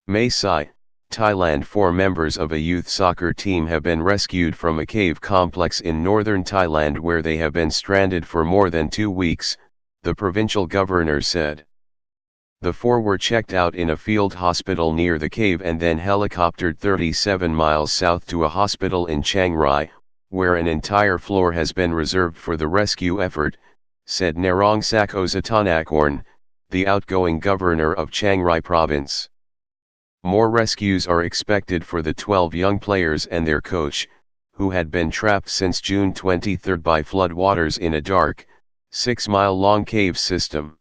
MAE SAI, Thailand. 4 members of a youth soccer team have been rescued from a cave complex in northern Thailand where they have been stranded for more than 2 weeks, the provincial governor said. The 4 were checked out in a field hospital near the cave and then helicoptered 37 miles south to a hospital in Chiang Rai, where an entire floor has been reserved for the rescue effort, said Narongsak Osatanakorn, the outgoing governor of Chiang Rai province. More rescues are expected for the 12 young players and their coach, who had been trapped since June 23 by floodwaters in a dark, 6-mile-long cave system.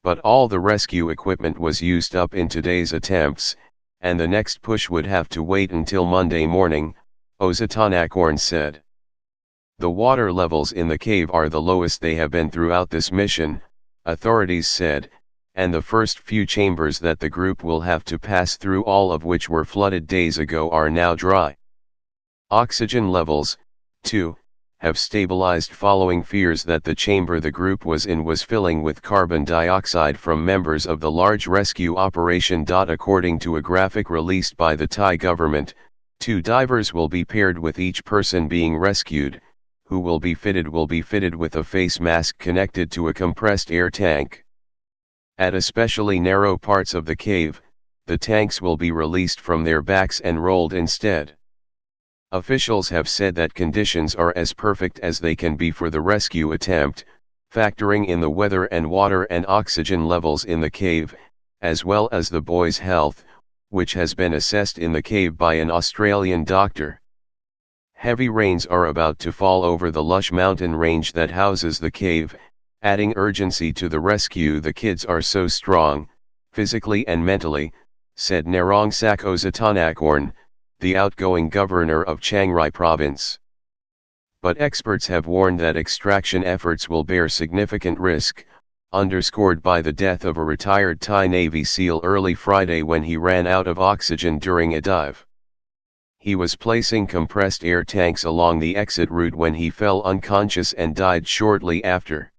But all the rescue equipment was used up in today's attempts, and the next push would have to wait until Monday morning, Osatanakorn said. The water levels in the cave are the lowest they have been throughout this mission, authorities said, and the first few chambers that the group will have to pass through, all of which were flooded days ago, are now dry. Oxygen levels, too, have stabilized following fears that the chamber the group was in was filling with carbon dioxide from members of the large rescue operation. According to a graphic released by the Thai government, 2 divers will be paired with each person being rescued, who will be fitted with a face mask connected to a compressed air tank. At especially narrow parts of the cave, the tanks will be released from their backs and rolled instead. Officials have said that conditions are as perfect as they can be for the rescue attempt, factoring in the weather and water and oxygen levels in the cave, as well as the boys' health, which has been assessed in the cave by an Australian doctor. Heavy rains are about to fall over the lush mountain range that houses the cave, adding urgency to the rescue. The kids are so strong, physically and mentally, said Narongsak Osatanakorn, the outgoing governor of Chiang Rai province. But experts have warned that extraction efforts will bear significant risk, underscored by the death of a retired Thai Navy SEAL early Friday when he ran out of oxygen during a dive. He was placing compressed air tanks along the exit route when he fell unconscious and died shortly after.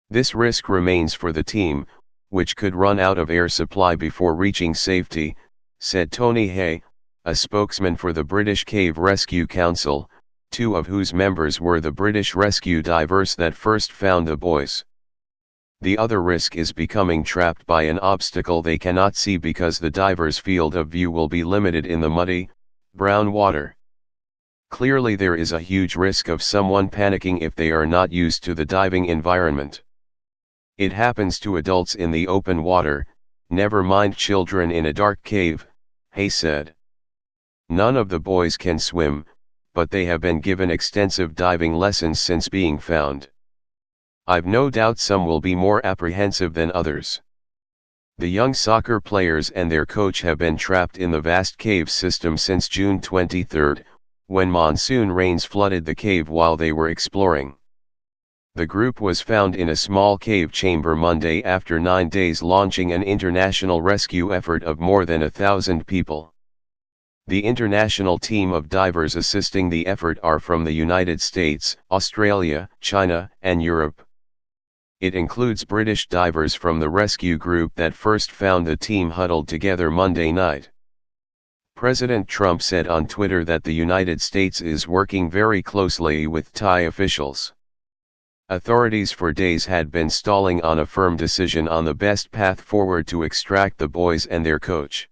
This risk remains for the team, which could run out of air supply before reaching safety, said Tony Hay, a spokesman for the British Cave Rescue Council, 2 of whose members were the British rescue divers that first found the boys. The other risk is becoming trapped by an obstacle they cannot see because the divers' field of view will be limited in the muddy, brown water. Clearly there is a huge risk of someone panicking if they are not used to the diving environment. It happens to adults in the open water, never mind children in a dark cave, Hay said. None of the boys can swim, but they have been given extensive diving lessons since being found. I've no doubt some will be more apprehensive than others. The young soccer players and their coach have been trapped in the vast cave system since June 23, when monsoon rains flooded the cave while they were exploring. The group was found in a small cave chamber Monday after 9 days, launching an international rescue effort of more than 1,000 people. The international team of divers assisting the effort are from the United States, Australia, China, and Europe. It includes British divers from the rescue group that first found the team huddled together Monday night. President Trump said on Twitter that the United States is working very closely with Thai officials. Authorities for days had been stalling on a firm decision on the best path forward to extract the boys and their coach.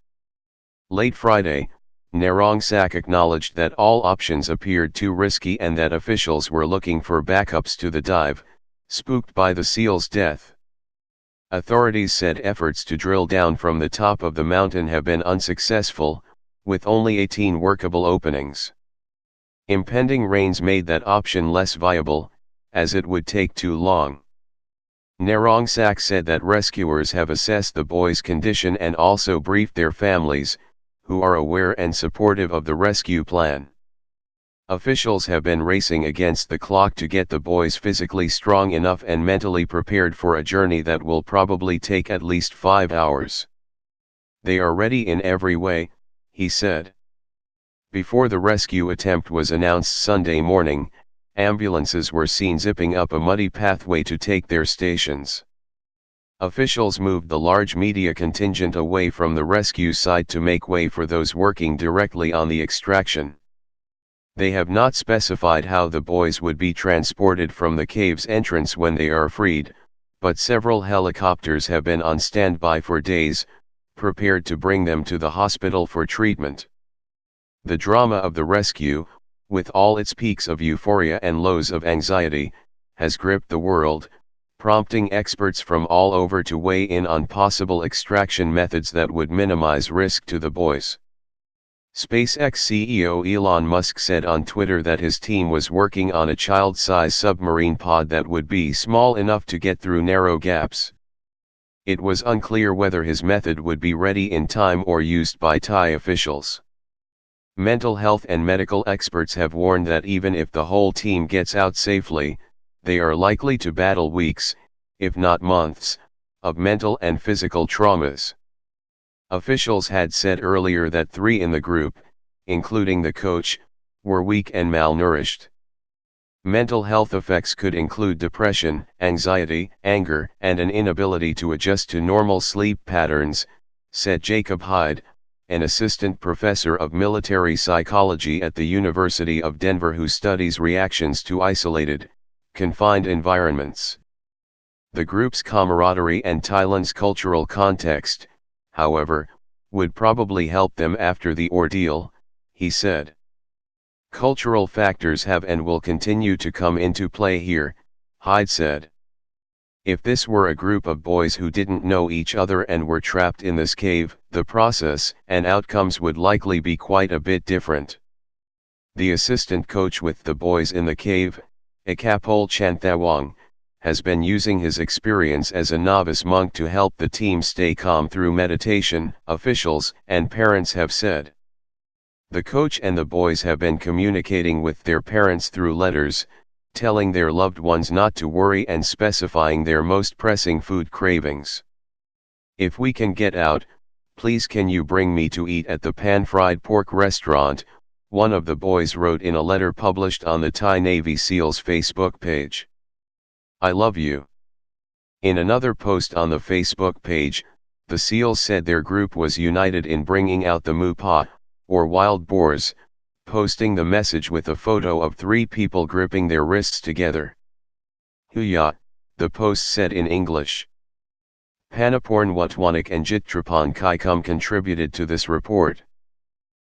Late Friday, Narongsak acknowledged that all options appeared too risky and that officials were looking for backups to the dive, spooked by the SEAL's death. Authorities said efforts to drill down from the top of the mountain have been unsuccessful, with only 18 workable openings. Impending rains made that option less viable, as it would take too long. Narongsak said that rescuers have assessed the boys' condition and also briefed their families, who are aware and supportive of the rescue plan. Officials have been racing against the clock to get the boys physically strong enough and mentally prepared for a journey that will probably take at least 5 hours. They are ready in every way, he said. Before the rescue attempt was announced Sunday morning, ambulances were seen zipping up a muddy pathway to take their stations. Officials moved the large media contingent away from the rescue site to make way for those working directly on the extraction. They have not specified how the boys would be transported from the cave's entrance when they are freed, but several helicopters have been on standby for days, prepared to bring them to the hospital for treatment. The drama of the rescue, with all its peaks of euphoria and lows of anxiety, has gripped the world, prompting experts from all over to weigh in on possible extraction methods that would minimize risk to the boys. SpaceX CEO Elon Musk said on Twitter that his team was working on a child-size submarine pod that would be small enough to get through narrow gaps. It was unclear whether his method would be ready in time or used by Thai officials. Mental health and medical experts have warned that even if the whole team gets out safely, they are likely to battle weeks, if not months, of mental and physical traumas. Officials had said earlier that 3 in the group, including the coach, were weak and malnourished. Mental health effects could include depression, anxiety, anger, and an inability to adjust to normal sleep patterns, said Jacob Hyde, an assistant professor of military psychology at the University of Denver who studies reactions to isolated, confined environments. The group's camaraderie and Thailand's cultural context, however, would probably help them after the ordeal, he said. Cultural factors have and will continue to come into play here, Hyde said. If this were a group of boys who didn't know each other and were trapped in this cave, the process and outcomes would likely be quite a bit different. The assistant coach with the boys in the cave, Akapol Chanthawong, has been using his experience as a novice monk to help the team stay calm through meditation, officials and parents have said. The coach and the boys have been communicating with their parents through letters, telling their loved ones not to worry and specifying their most pressing food cravings. If we can get out, please can you bring me to eat at the pan-fried pork restaurant, one of the boys wrote in a letter published on the Thai Navy SEALs Facebook page. I love you. In another post on the Facebook page, the SEALs said their group was united in bringing out the mupa, or wild boars, posting the message with a photo of 3 people gripping their wrists together. Huya, the post said in English. Panaporn Watwanak and Jittrapan Kaikum contributed to this report.